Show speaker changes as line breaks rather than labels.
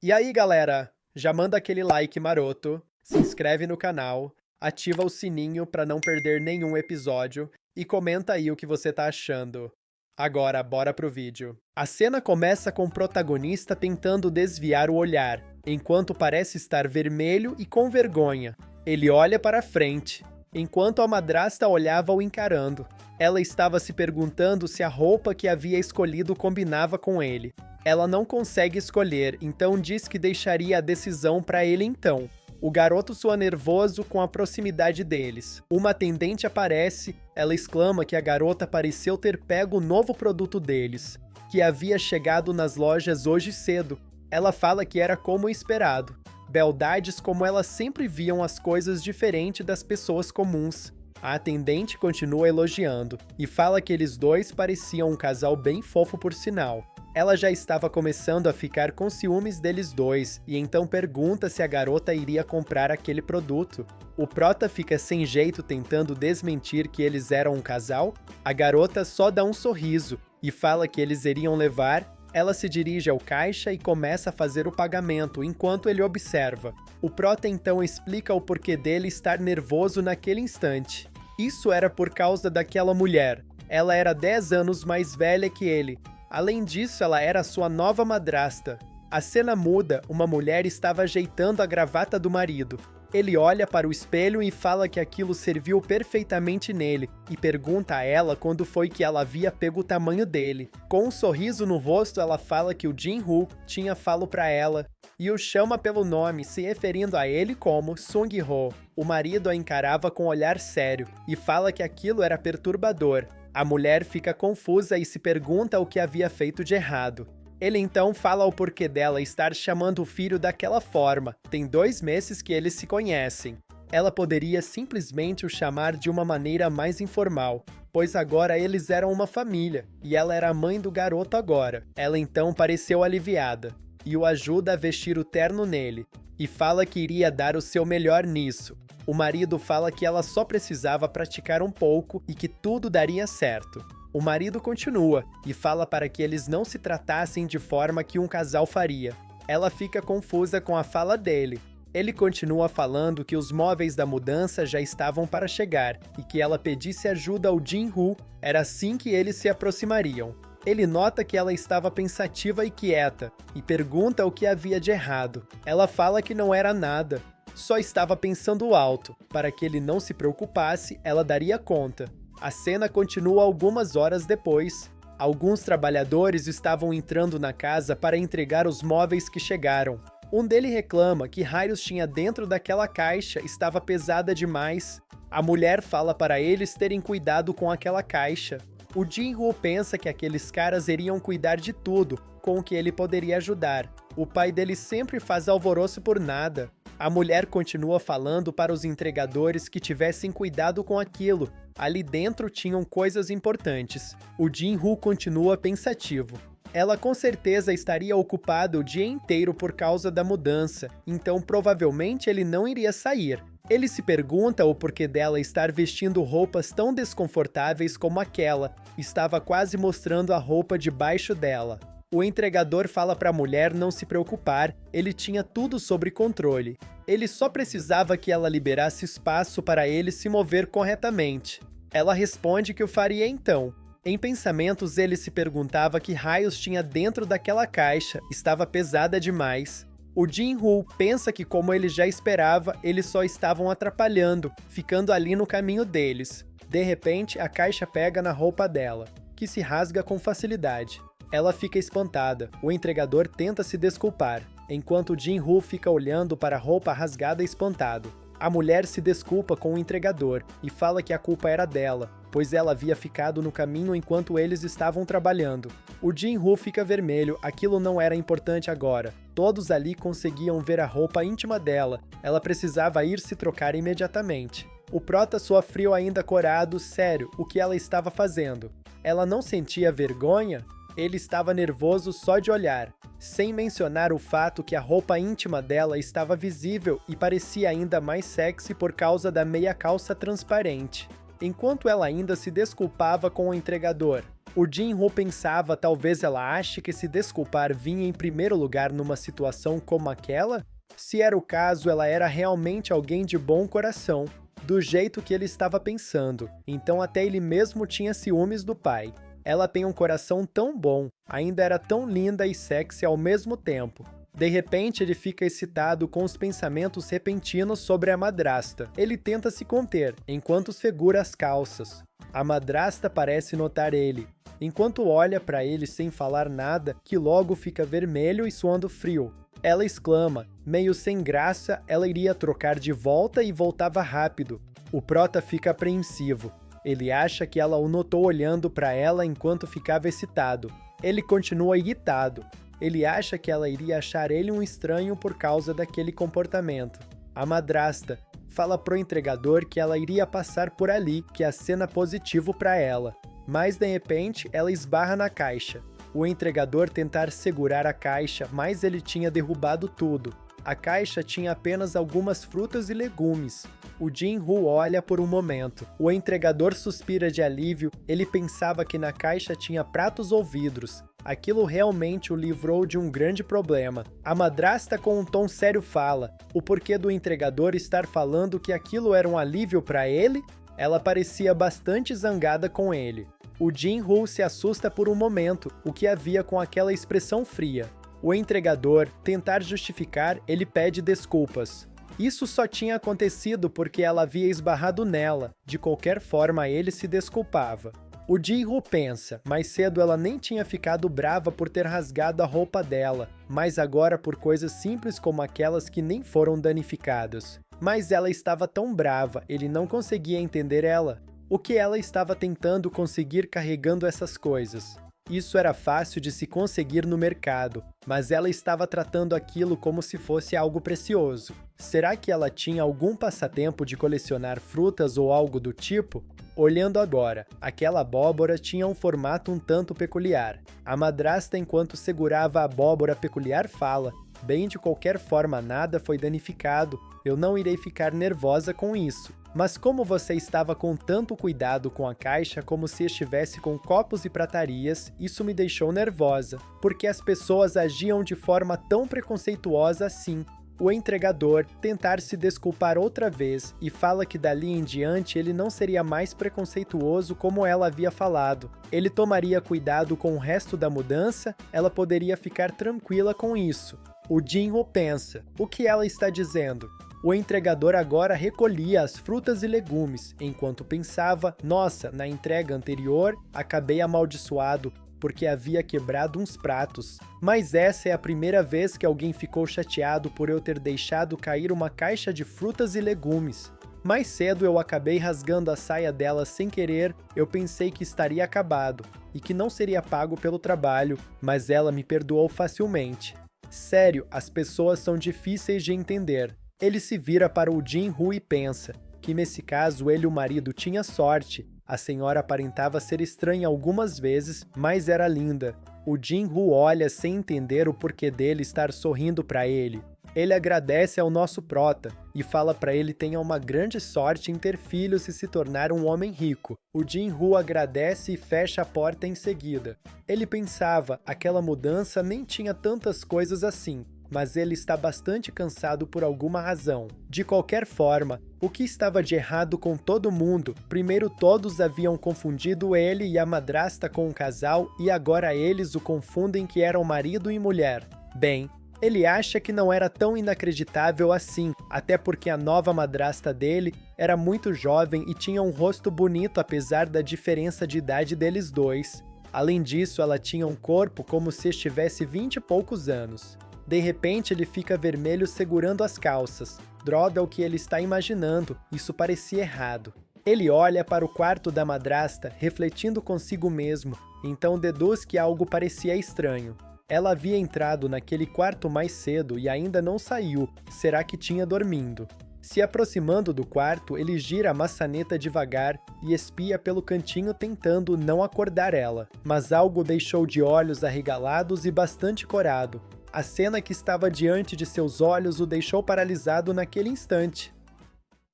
E aí, galera? Já manda aquele like maroto, se inscreve no canal, ativa o sininho para não perder nenhum episódio e comenta aí o que você tá achando. Agora, bora pro vídeo. A cena começa com o protagonista tentando desviar o olhar, enquanto parece estar vermelho e com vergonha. Ele olha para frente, enquanto a madrasta olhava o encarando. Ela estava se perguntando se a roupa que havia escolhido combinava com ele. Ela não consegue escolher, então diz que deixaria a decisão para ele então. O garoto soa nervoso com a proximidade deles. Uma atendente aparece, ela exclama que a garota pareceu ter pego o novo produto deles, que havia chegado nas lojas hoje cedo. Ela fala que era como esperado. Beldades como elas sempre viam as coisas diferentes das pessoas comuns. A atendente continua elogiando, e fala que eles dois pareciam um casal bem fofo por sinal. Ela já estava começando a ficar com ciúmes deles dois, e então pergunta se a garota iria comprar aquele produto. O prota fica sem jeito tentando desmentir que eles eram um casal. A garota só dá um sorriso, e fala que eles iriam levar. Ela se dirige ao caixa e começa a fazer o pagamento, enquanto ele observa. O prota então explica o porquê dele estar nervoso naquele instante. Isso era por causa daquela mulher. Ela era 10 anos mais velha que ele. Além disso, ela era sua nova madrasta. A cena muda, uma mulher estava ajeitando a gravata do marido. Ele olha para o espelho e fala que aquilo serviu perfeitamente nele, e pergunta a ela quando foi que ela havia pego o tamanho dele. Com um sorriso no rosto, ela fala que o Jin-Woo tinha falado para ela, e o chama pelo nome, se referindo a ele como Sung-ho. O marido a encarava com um olhar sério, e fala que aquilo era perturbador. A mulher fica confusa e se pergunta o que havia feito de errado. Ele então fala o porquê dela estar chamando o filho daquela forma. Tem 2 meses que eles se conhecem. Ela poderia simplesmente o chamar de uma maneira mais informal, pois agora eles eram uma família, e ela era a mãe do garoto agora. Ela então pareceu aliviada, e o ajuda a vestir o terno nele, e fala que iria dar o seu melhor nisso. O marido fala que ela só precisava praticar um pouco e que tudo daria certo. O marido continua e fala para que eles não se tratassem de forma que um casal faria. Ela fica confusa com a fala dele. Ele continua falando que os móveis da mudança já estavam para chegar e que ela pedisse ajuda ao Jin-Woo. Era assim que eles se aproximariam. Ele nota que ela estava pensativa e quieta e pergunta o que havia de errado. Ela fala que não era nada. Só estava pensando alto. Para que ele não se preocupasse, ela daria conta. A cena continua algumas horas depois. Alguns trabalhadores estavam entrando na casa para entregar os móveis que chegaram. Um deles reclama que raios tinha dentro daquela caixa, estava pesada demais. A mulher fala para eles terem cuidado com aquela caixa. O Jin-Woo pensa que aqueles caras iriam cuidar de tudo, com o que ele poderia ajudar. O pai dele sempre faz alvoroço por nada. A mulher continua falando para os entregadores que tivessem cuidado com aquilo. Ali dentro tinham coisas importantes. O Jin-Woo continua pensativo. Ela com certeza estaria ocupada o dia inteiro por causa da mudança, então provavelmente ele não iria sair. Ele se pergunta o porquê dela estar vestindo roupas tão desconfortáveis como aquela. Estava quase mostrando a roupa debaixo dela. O entregador fala para a mulher não se preocupar, ele tinha tudo sob controle. Ele só precisava que ela liberasse espaço para ele se mover corretamente. Ela responde que o faria então. Em pensamentos, ele se perguntava que raios tinha dentro daquela caixa, estava pesada demais. O Jin-Woo pensa que, como ele já esperava, eles só estavam atrapalhando, ficando ali no caminho deles. De repente, a caixa pega na roupa dela, que se rasga com facilidade. Ela fica espantada. O entregador tenta se desculpar, enquanto Jin-Woo fica olhando para a roupa rasgada espantado. A mulher se desculpa com o entregador e fala que a culpa era dela, pois ela havia ficado no caminho enquanto eles estavam trabalhando. O Jin-Woo fica vermelho, aquilo não era importante agora. Todos ali conseguiam ver a roupa íntima dela, ela precisava ir se trocar imediatamente. O prota soa frio ainda corado, sério, o que ela estava fazendo? Ela não sentia vergonha? Ele estava nervoso só de olhar, sem mencionar o fato que a roupa íntima dela estava visível e parecia ainda mais sexy por causa da meia calça transparente. Enquanto ela ainda se desculpava com o entregador, O Jin-Ho pensava talvez ela ache que se desculpar vinha em primeiro lugar numa situação como aquela? Se era o caso, ela era realmente alguém de bom coração, do jeito que ele estava pensando, então até ele mesmo tinha ciúmes do pai. Ela tem um coração tão bom, ainda era tão linda e sexy ao mesmo tempo. De repente, ele fica excitado com os pensamentos repentinos sobre a madrasta. Ele tenta se conter, enquanto segura as calças. A madrasta parece notar ele, enquanto olha para ele sem falar nada, que logo fica vermelho e suando frio. Ela exclama, meio sem graça, ela iria trocar de volta e voltava rápido. O prota fica apreensivo. Ele acha que ela o notou olhando para ela enquanto ficava excitado. Ele continua irritado. Ele acha que ela iria achar ele um estranho por causa daquele comportamento. A madrasta fala pro entregador que ela iria passar por ali, que é cena positivo para ela. Mas de repente, ela esbarra na caixa. O entregador tentar segurar a caixa, mas ele tinha derrubado tudo. A caixa tinha apenas algumas frutas e legumes. O Jin-Ho olha por um momento. O entregador suspira de alívio, ele pensava que na caixa tinha pratos ou vidros. Aquilo realmente o livrou de um grande problema. A madrasta com um tom sério fala, o porquê do entregador estar falando que aquilo era um alívio para ele? Ela parecia bastante zangada com ele. O Jin-Ho se assusta por um momento, o que havia com aquela expressão fria. O entregador, tentar justificar, ele pede desculpas. Isso só tinha acontecido porque ela havia esbarrado nela. De qualquer forma, ele se desculpava. O Jin-Ho pensa, mais cedo ela nem tinha ficado brava por ter rasgado a roupa dela, mas agora por coisas simples como aquelas que nem foram danificadas. Mas ela estava tão brava, ele não conseguia entender ela. O que ela estava tentando conseguir carregando essas coisas? Isso era fácil de se conseguir no mercado, mas ela estava tratando aquilo como se fosse algo precioso. Será que ela tinha algum passatempo de colecionar frutas ou algo do tipo? Olhando agora, aquela abóbora tinha um formato um tanto peculiar. A madrasta, enquanto segurava a abóbora peculiar, fala, bem, de qualquer forma nada foi danificado, eu não irei ficar nervosa com isso. Mas como você estava com tanto cuidado com a caixa como se estivesse com copos e pratarias, isso me deixou nervosa, porque as pessoas agiam de forma tão preconceituosa assim. O entregador tentar se desculpar outra vez e fala que dali em diante ele não seria mais preconceituoso como ela havia falado. Ele tomaria cuidado com o resto da mudança, ela poderia ficar tranquila com isso. O Jin-Ho pensa, o que ela está dizendo? O entregador agora recolhia as frutas e legumes, enquanto pensava, nossa, na entrega anterior, acabei amaldiçoado, porque havia quebrado uns pratos. Mas essa é a primeira vez que alguém ficou chateado por eu ter deixado cair uma caixa de frutas e legumes. Mais cedo eu acabei rasgando a saia dela sem querer, eu pensei que estaria acabado, e que não seria pago pelo trabalho, mas ela me perdoou facilmente. Sério, as pessoas são difíceis de entender. Ele se vira para o Jin-Ho e pensa que nesse caso ele e o marido tinha sorte. A senhora aparentava ser estranha algumas vezes, mas era linda. O Jin-Ho olha sem entender o porquê dele estar sorrindo para ele. Ele agradece ao nosso prota e fala para ele tenha uma grande sorte em ter filhos e se tornar um homem rico. O Jin-Ho agradece e fecha a porta em seguida. Ele pensava, aquela mudança nem tinha tantas coisas assim. Mas ele está bastante cansado por alguma razão. De qualquer forma, o que estava de errado com todo mundo? Primeiro todos haviam confundido ele e a madrasta com um casal e agora eles o confundem que eram marido e mulher. Bem, ele acha que não era tão inacreditável assim, até porque a nova madrasta dele era muito jovem e tinha um rosto bonito apesar da diferença de idade deles dois. Além disso, ela tinha um corpo como se estivesse 20 e poucos anos. De repente ele fica vermelho segurando as calças. Droga, o que ele está imaginando, isso parecia errado. Ele olha para o quarto da madrasta, refletindo consigo mesmo, então deduz que algo parecia estranho. Ela havia entrado naquele quarto mais cedo e ainda não saiu, será que tinha dormindo? Se aproximando do quarto, ele gira a maçaneta devagar e espia pelo cantinho tentando não acordar ela. Mas algo deixou de olhos arregalados e bastante corado. A cena que estava diante de seus olhos o deixou paralisado naquele instante.